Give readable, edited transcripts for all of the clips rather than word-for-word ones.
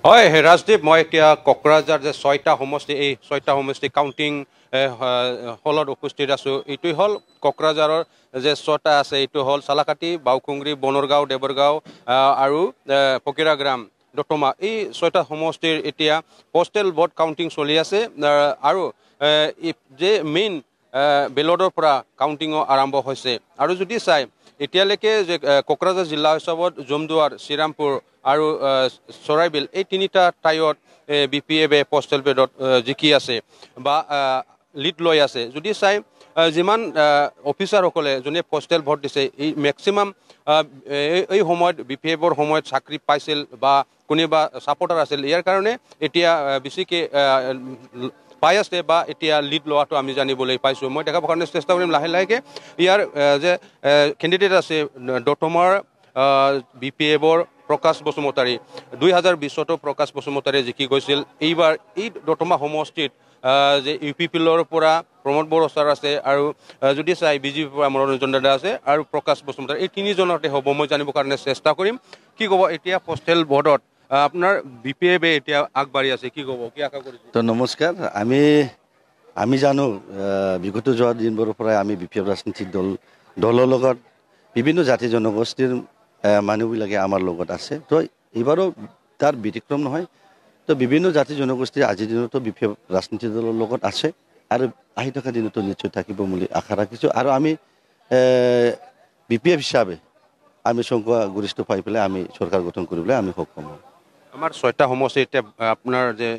হয় ৰাজদীপ, মই এতিয়া কোকৰাঝাৰ যে 6টা সমষ্টি, এই 6টা সমষ্টি কাউণ্টিং হলত উপস্থিত আছোঁ। এইটোৱে হ'ল কোকৰাঝাৰৰ যে 6টা আছে, এইটো হ'ল চালাকাটি, বাউকুংগ্ৰি, বনৰগাঁও, দেবৰগাঁও আৰু ফকিৰাগ্ৰাম, দতমা। এই 6টা সমষ্টিৰ এতিয়া পষ্টেল ভোট কাউণ্টিং চলি আছে আৰু যে মেইন বেলটৰ পৰা কাউণ্টিঙো আৰম্ভ হৈছে। আৰু যদি চাই এতিয়ালৈকে যে কোকৰাঝাৰ জিলা হিচাপত জমদুৱাৰ, শ্ৰীৰামপুৰ আৰু চৰাইবিল, এই তিনিটা ঠাইত BPF পষ্টেল বেলট জিকি আছে বা লিড লৈ আছে। যদি চাই যিমান অফিচাৰসকলে যোনে পষ্টেল ভোট দিছে, এই মেক্সিমাম এই সময়ত BPFৰ সময়ত চাকৰি পাইছিল বা কোনোবা ছাপৰ্টাৰ আছিল। ইয়াৰ কাৰণে এতিয়া বেছিকৈ পাই আছে বা এতিয়া লিড লোৱাটো আমি জানিবলৈ পাইছোঁ। মই দেখাবৰ কাৰণে চেষ্টা কৰিম লাহে লাহেকৈ। ইয়াৰ যে কেণ্ডিডেট আছে দতমাৰ BPFৰ প্ৰকাশ বসুমতাৰী, 2020তো প্ৰকাশ বসুমতাৰীয়ে জিকি গৈছিল। এইবাৰ এই দতমা সমষ্টিত যে UPPৰ পৰা প্ৰমোদ বড়ো ছাৰ আছে আৰু যদি চাই BJPৰ পৰা মনোৰঞ্জন দাদা আছে আৰু প্ৰকাশ বসুমতাৰী, এই তিনিজনতে হ'ব। মই জানিবৰ কাৰণে চেষ্টা কৰিম। কি ক'ব এতিয়া পষ্টেল ভোটত আপোনাৰ BPF এতিয়া আগবাঢ়ি আছে, কি ক'ব, কি আশা কৰিছে? তো নমস্কাৰ। আমি জানো বিগত যোৱা দিনবোৰৰ পৰাই আমি BPF ৰাজনীতিক দলৰ লগত বিভিন্ন জাতি জনগোষ্ঠীৰ মানুহবিলাকে আমাৰ লগত আছে। তো এইবাৰো তাৰ ব্যতিক্ৰম নহয়। তো বিভিন্ন জাতি জনগোষ্ঠী আজিৰ দিনতো BPF ৰাজনীতিক দলৰ লগত আছে আৰু আহি থকা দিনতো নিশ্চয় থাকিব বুলি আশা ৰাখিছোঁ। আৰু আমি BPF হিচাপে আমি সংখ্যা গৰিষ্ঠ পাই পেলাই আমি চৰকাৰ গঠন কৰিবলৈ আমি সক্ষম হ'ম। আমাৰ 6টা সমষ্টি এতিয়া আপোনাৰ যে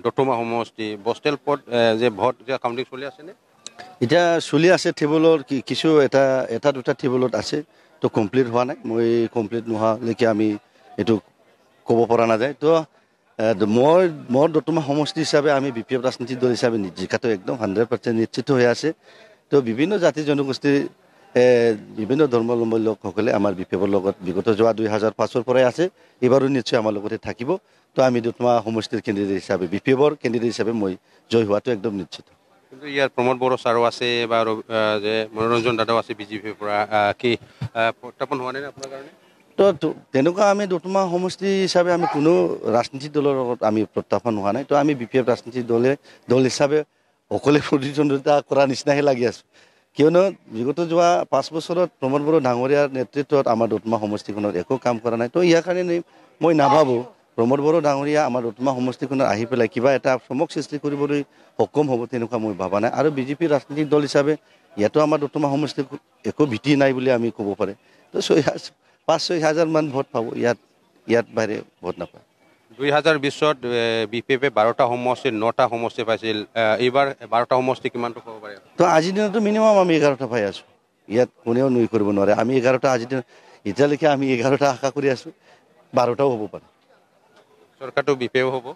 দতমা সমষ্টি পষ্টেল ভোট যে ভোট এতিয়া কাউণ্টিং চলি আছেনে? এতিয়া চলি আছে। টেবুলৰ কিছু এটা দুটা টেবুলত আছে, তো কমপ্লিট হোৱা নাই। মই কমপ্লিট নোহোৱালৈকে আমি এইটো ক'ব পৰা নাযায়। তো মোৰ দতমা সমষ্টি হিচাপে আমি BPF ৰাজনীতিক দল হিচাপে জিকাটো একদম 100% নিশ্চিত হৈ আছে। তো বিভিন্ন জাতি জনগোষ্ঠীৰ বিভিন্ন ধৰ্মাৱলম্বী লোকসকলে আমাৰ BPFৰ লগত বিগত যোৱা 2005 পৰাই আছে, এইবাৰো নিশ্চয় আমাৰ লগতে থাকিব। তো আমি দতমা সমষ্টিৰ কেণ্ডিডেট হিচাপে BPFৰ কেণ্ডিডেট হিচাপে মই জয় হোৱাটো একদম নিশ্চিত। কিন্তু ইয়াত প্ৰমোদ বড়ো ছাৰো আছে বা যে মনোৰঞ্জন দাদাও আছে BJPৰ পৰা, কি প্ৰত্যাপন হোৱা নাই আপোনাৰ কাৰণে? তো তেনেকুৱা আমি দতমা সমষ্টি হিচাপে আমি কোনো ৰাজনীতিক দলৰ লগত আমি প্ৰত্যাপন হোৱা নাই। তো আমি BPF ৰাজনীতিক দল হিচাপে অকলে প্ৰতিদ্বন্দ্বিতা কৰা নিচিনাহে লাগি আছোঁ। কিয়নো বিগত যোৱা 5 বছৰত প্ৰমোদ বড়ো ডাঙৰীয়াৰ নেতৃত্বত আমাৰ দতমা সমষ্টিখনত একো কাম কৰা নাই। তো ইয়াৰ কাৰণে মই নাভাবোঁ প্ৰমোদ বড়ো ডাঙৰীয়া আমাৰ দতমা সমষ্টিখনত আহি পেলাই কিবা এটা চমক সৃষ্টি কৰিবলৈ সক্ষম হ'ব, তেনেকুৱা মই ভবা নাই। আৰু BJP ৰাজনীতিক দল হিচাপে ইয়াতো আমাৰ দতমা সমষ্টিৰ একো ভীতি নাই বুলি আমি ক'ব পাৰে। তো 5-6 হাজাৰমান ভোট পাব, ইয়াত বাহিৰে ভোট নাপায়। 2020ত BPF 12টা সমষ্টিত 9টা সমষ্টি পাইছিল। এইবাৰ 12টা সমষ্টি কিমানটো ক'ব পাৰে? তো আজিৰ দিনতো মিনিমাম আমি 11টা পাই আছোঁ। ইয়াত কোনেও নুই কৰিব নোৱাৰে। আমি 11টা আজিৰ দিনত এতিয়ালৈকে আমি 11টা আশা কৰি আছোঁ, 12টাও হ'ব পাৰে। চৰকাৰটো BPF হ'ব।